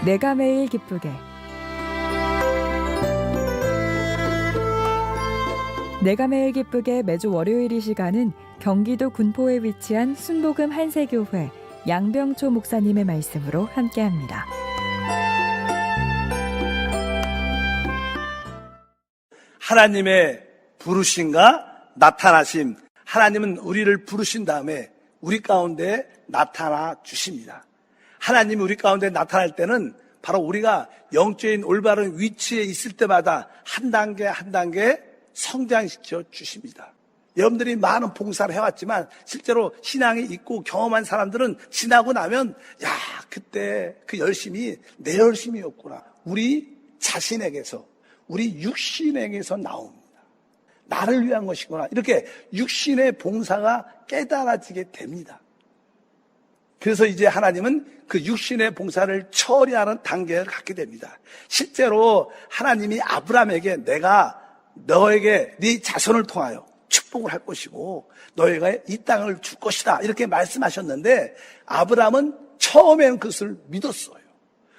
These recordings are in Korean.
내가 매일 기쁘게. 내가 매일 기쁘게 매주 월요일 이 시간은 경기도 군포에 위치한 순복음 한세교회 양병초 목사님의 말씀으로 함께합니다. 하나님의 부르심과 나타나심. 하나님은 우리를 부르신 다음에 우리 가운데 나타나 주십니다. 하나님이 우리 가운데 나타날 때는 바로 우리가 영적인 올바른 위치에 있을 때마다 한 단계 한 단계 성장시켜 주십니다. 여러분들이 많은 봉사를 해왔지만 실제로 신앙이 있고 경험한 사람들은 지나고 나면 야, 그때 그 열심이 내 열심이었구나. 우리 자신에게서, 우리 육신에게서 나옵니다. 나를 위한 것이구나. 이렇게 육신의 봉사가 깨달아지게 됩니다. 그래서 이제 하나님은 그 육신의 봉사를 처리하는 단계를 갖게 됩니다. 실제로 하나님이 아브라함에게 내가 너에게 네 자손을 통하여 축복을 할 것이고 너희가 이 땅을 줄 것이다 이렇게 말씀하셨는데 아브라함은 처음에는 그것을 믿었어요.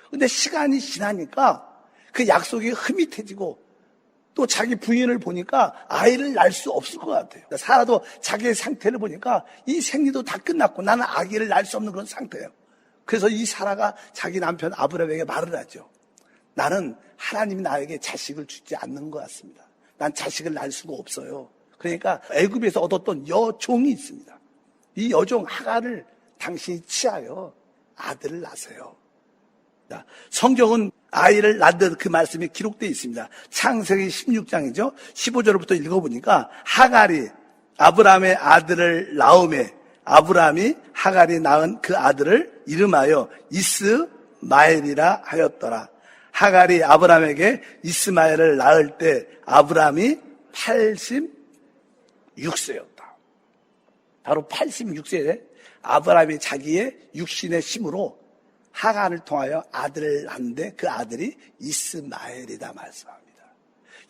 근데 시간이 지나니까 그 약속이 흐릿해지고 또 자기 부인을 보니까 아이를 낳을 수 없을 것 같아요. 사라도 자기의 상태를 보니까 이 생리도 다 끝났고 나는 아기를 낳을 수 없는 그런 상태예요. 그래서 이 사라가 자기 남편 아브라함에게 말을 하죠. 나는 하나님이 나에게 자식을 주지 않는 것 같습니다. 난 자식을 낳을 수가 없어요. 그러니까 애굽에서 얻었던 여종이 있습니다. 이 여종 하갈을 당신이 취하여 아들을 낳으세요. 성경은 아이를 낳는 그 말씀이 기록되어 있습니다. 창세기 16장이죠. 15절부터 읽어보니까 하갈이 아브라함의 아들을 낳음에 아브라함이 하갈이 낳은 그 아들을 이름하여 이스마엘이라 하였더라. 하갈이 아브라함에게 이스마엘을 낳을 때 아브라함이 86세였다. 바로 86세에 아브라함이 자기의 육신의 힘으로 하갈을 통하여 아들을 낳는데 그 아들이 이스마엘이다 말씀합니다.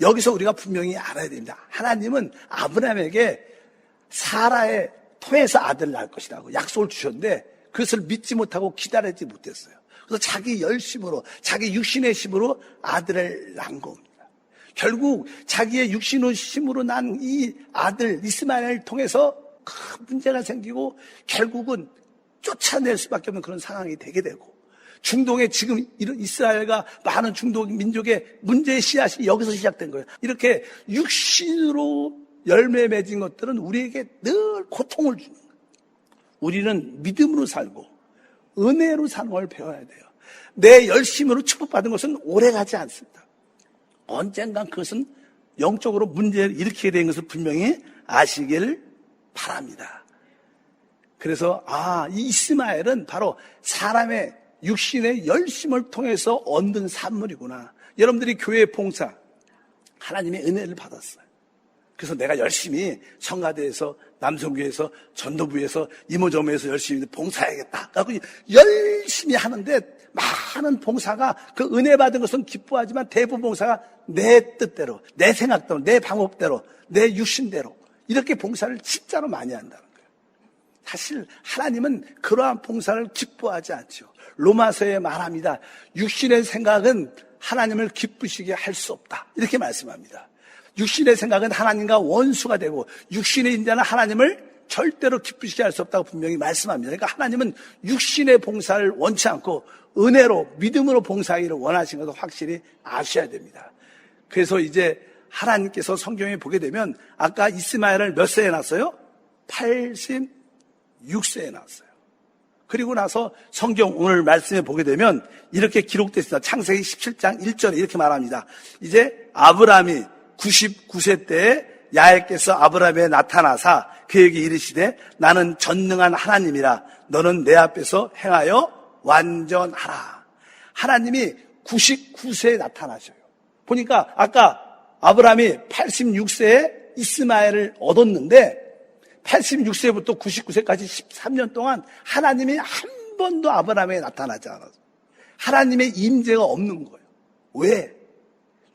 여기서 우리가 분명히 알아야 됩니다. 하나님은 아브라함에게 사라의 통해서 아들을 낳을 것이라고 약속을 주셨는데 그것을 믿지 못하고 기다리지 못했어요. 그래서 자기 열심으로 자기 육신의 힘으로 아들을 낳은 겁니다. 결국 자기의 육신의 힘으로 난 이 아들 이스마엘을 통해서 큰 문제가 생기고 결국은 쫓아낼 수밖에 없는 그런 상황이 되게 되고 중동에 지금 이런 이스라엘과 많은 중동 민족의 문제의 씨앗이 여기서 시작된 거예요. 이렇게 육신으로 열매 맺은 것들은 우리에게 늘 고통을 주는 거예요. 우리는 믿음으로 살고 은혜로 사는 걸 배워야 돼요. 내 열심으로 축복받은 것은 오래가지 않습니다. 언젠간 그것은 영적으로 문제를 일으키게 된 것을 분명히 아시길 바랍니다. 그래서 이 이스마엘은 바로 사람의 육신의 열심을 통해서 얻는 산물이구나. 여러분들이 교회 봉사 하나님의 은혜를 받았어요. 그래서 내가 열심히 성가대에서 남성교회에서 전도부에서 이모저모에서 열심히 봉사해야겠다. 그래서 열심히 하는데 많은 봉사가 그 은혜 받은 것은 기뻐하지만 대부분 봉사가 내 뜻대로 내 생각대로 내 방법대로 내 육신대로 이렇게 봉사를 진짜로 많이 한다는 거예요. 사실 하나님은 그러한 봉사를 기뻐하지 않죠. 로마서에 말합니다. 육신의 생각은 하나님을 기쁘시게 할 수 없다. 이렇게 말씀합니다. 육신의 생각은 하나님과 원수가 되고 육신의 인자는 하나님을 절대로 기쁘시게 할 수 없다고 분명히 말씀합니다. 그러니까 하나님은 육신의 봉사를 원치 않고 은혜로 믿음으로 봉사하기를 원하시는 것을 확실히 아셔야 됩니다. 그래서 이제 하나님께서 성경에 보게 되면 아까 이스마엘을 몇 세에 낳았어요? 86세에 낳았어요. 그리고 나서 성경 오늘 말씀에 보게 되면 이렇게 기록되어 있습니다. 창세기 17장 1절에 이렇게 말합니다. 이제 아브라함이 99세 때에 야훼께서 아브라함에 나타나사 그에게 이르시되 나는 전능한 하나님이라 너는 내 앞에서 행하여 완전하라. 하나님이 99세에 나타나셔요. 보니까 아까 아브라함이 86세에 이스마엘을 얻었는데 86세부터 99세까지 13년 동안 하나님이 한 번도 아브라함에 나타나지 않았어요. 하나님의 임재가 없는 거예요. 왜?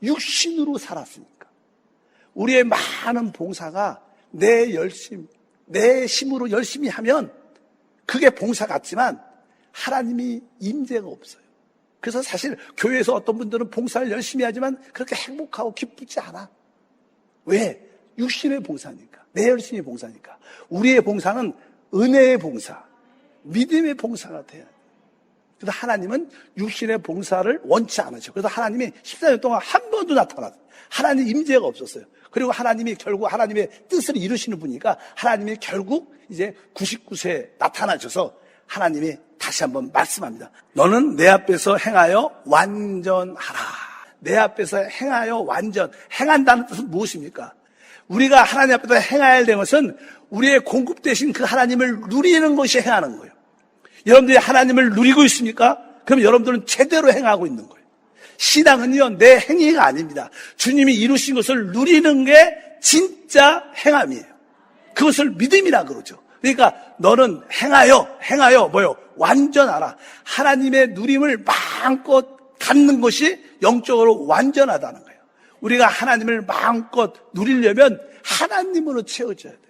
육신으로 살았으니까. 우리의 많은 봉사가 내 열심, 내 힘으로 열심히 하면 그게 봉사 같지만 하나님이 임재가 없어요. 그래서 사실 교회에서 어떤 분들은 봉사를 열심히 하지만 그렇게 행복하고 기쁘지 않아. 왜? 육신의 봉사니까. 내 열심히 봉사니까. 우리의 봉사는 은혜의 봉사, 믿음의 봉사가 돼야 돼. 그래서 하나님은 육신의 봉사를 원치 않으셔. 그래서 하나님이 14년 동안 한 번도 나타났어요. 하나님 임재가 없었어요. 그리고 하나님이 결국 하나님의 뜻을 이루시는 분이니까 하나님이 결국 이제 99세에 나타나셔서 하나님이 다시 한번 말씀합니다. 너는 내 앞에서 행하여 완전하라. 내 앞에서 행하여 완전. 행한다는 뜻은 무엇입니까? 우리가 하나님 앞에서 행해야 되는 것은 우리의 공급되신 그 하나님을 누리는 것이 행하는 거예요. 여러분들이 하나님을 누리고 있습니까? 그럼 여러분들은 제대로 행하고 있는 거예요. 신앙은요, 내 행위가 아닙니다. 주님이 이루신 것을 누리는 게 진짜 행함이에요. 그것을 믿음이라 그러죠. 그러니까 너는 행하여 뭐요? 완전하라. 하나님의 누림을 마음껏 갖는 것이 영적으로 완전하다는 거예요. 우리가 하나님을 마음껏 누리려면 하나님으로 채워져야 돼요.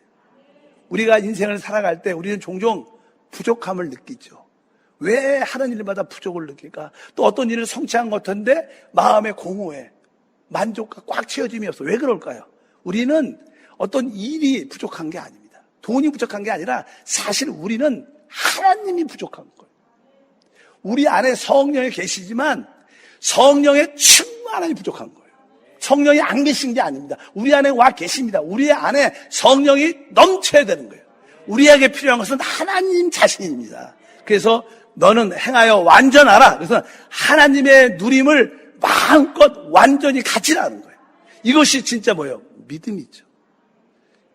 우리가 인생을 살아갈 때 우리는 종종 부족함을 느끼죠. 왜 하는 일마다 부족을 느낄까? 또 어떤 일을 성취한 것 같은데 마음의 공허해. 만족과 꽉 채워짐이 없어. 왜 그럴까요? 우리는 어떤 일이 부족한 게 아닙니다. 돈이 부족한 게 아니라 사실 우리는 하나님이 부족한 거예요. 우리 안에 성령이 계시지만 성령의 충만함이 부족한 거예요. 성령이 안 계신 게 아닙니다. 우리 안에 와 계십니다. 우리 안에 성령이 넘쳐야 되는 거예요. 우리에게 필요한 것은 하나님 자신입니다. 그래서 너는 행하여 완전하라. 그래서 하나님의 누림을 마음껏 완전히 가지라는 거예요. 이것이 진짜 뭐예요? 믿음이죠.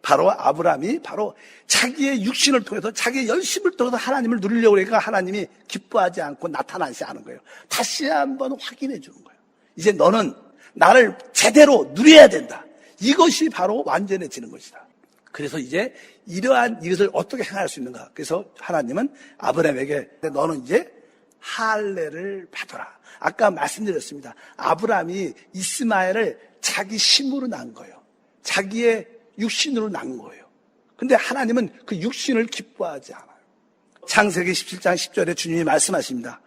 바로 아브라함이 바로 자기의 육신을 통해서 자기의 열심을 통해서 하나님을 누리려고 하니까 하나님이 기뻐하지 않고 나타나지 않은 거예요. 다시 한번 확인해 주는 거예요. 이제 너는 나를 제대로 누려야 된다. 이것이 바로 완전해지는 것이다. 그래서 이제 이러한 이것을 어떻게 행할 수 있는가? 그래서 하나님은 아브라함에게 너는 이제 할례를 받아라. 아까 말씀드렸습니다. 아브라함이 이스마엘을 자기 힘으로 낳은 거예요. 자기의 육신으로 낳은 거예요. 근데 하나님은 그 육신을 기뻐하지 않아요. 창세기 17장 10절에 주님이 말씀하십니다.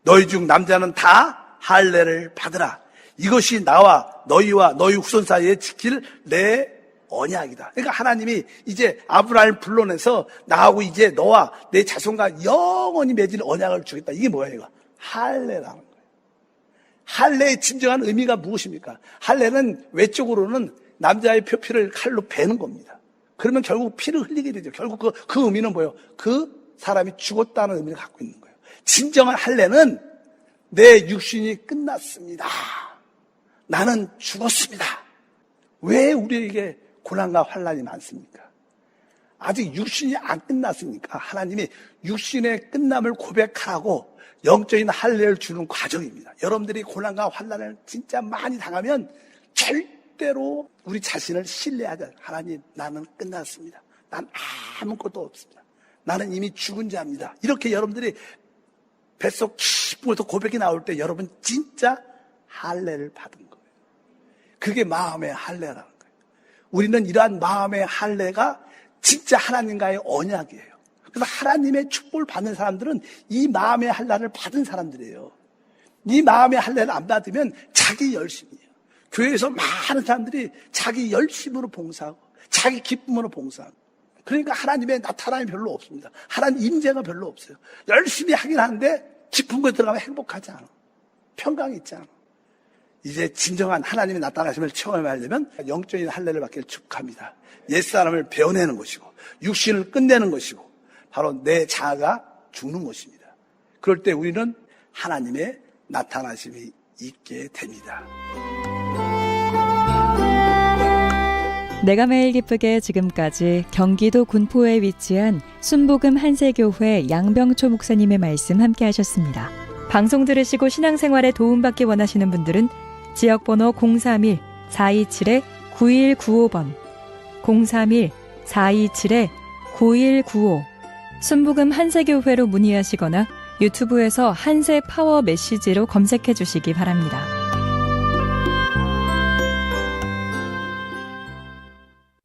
너희 중 남자는 다 할례를 받으라. 이것이 나와 너희와 너희 후손 사이에 지킬 내 언약이다. 그러니까 하나님이 이제 아브라함을 불러내서 나하고 이제 너와 내 자손과 영원히 맺을 언약을 주겠다. 이게 뭐예요? 이거 할례라는 거예요. 할례의 진정한 의미가 무엇입니까? 할례는 외적으로는 남자의 표피를 칼로 베는 겁니다. 그러면 결국 피를 흘리게 되죠. 결국 그 의미는 뭐예요? 그 사람이 죽었다는 의미를 갖고 있는 거예요. 진정한 할례는 내 육신이 끝났습니다. 나는 죽었습니다. 왜 우리에게 고난과 환난이 많습니까? 아직 육신이 안 끝났으니까 하나님이 육신의 끝남을 고백하라고 영적인 할례를 주는 과정입니다. 여러분들이 고난과 환난을 진짜 많이 당하면 절대로 우리 자신을 신뢰하자. 하나님, 나는 끝났습니다. 난 아무것도 없습니다. 나는 이미 죽은 자입니다. 이렇게 여러분들이 뱃속 깊은 곳에서 고백이 나올 때 여러분 진짜 할례를 받은 거예요. 그게 마음의 할례라는 거예요. 우리는 이러한 마음의 할례가 진짜 하나님과의 언약이에요. 그래서 하나님의 축복을 받는 사람들은 이 마음의 할례를 받은 사람들이에요. 이 마음의 할례를 안 받으면 자기 열심이에요. 교회에서 많은 사람들이 자기 열심으로 봉사하고 자기 기쁨으로 봉사하고 그러니까 하나님의 나타남이 별로 없습니다. 하나님 임재가 별로 없어요. 열심히 하긴 하는데 깊은 곳에 들어가면 행복하지 않아. 평강이 있지 않아. 이제 진정한 하나님의 나타나심을 체험하려면 영적인 할례를 받기를 축복합니다. 옛사람을 베어내는 것이고 육신을 끝내는 것이고 바로 내 자아가 죽는 것입니다. 그럴 때 우리는 하나님의 나타나심이 있게 됩니다. 내가 매일 기쁘게 지금까지 경기도 군포에 위치한 순복음 한세교회 양병초 목사님의 말씀 함께 하셨습니다. 방송 들으시고 신앙생활에 도움받기 원하시는 분들은 지역번호 031-427-9195번 031-427-9195 순복음 한세교회로 문의하시거나 유튜브에서 한세 파워 메시지로 검색해 주시기 바랍니다.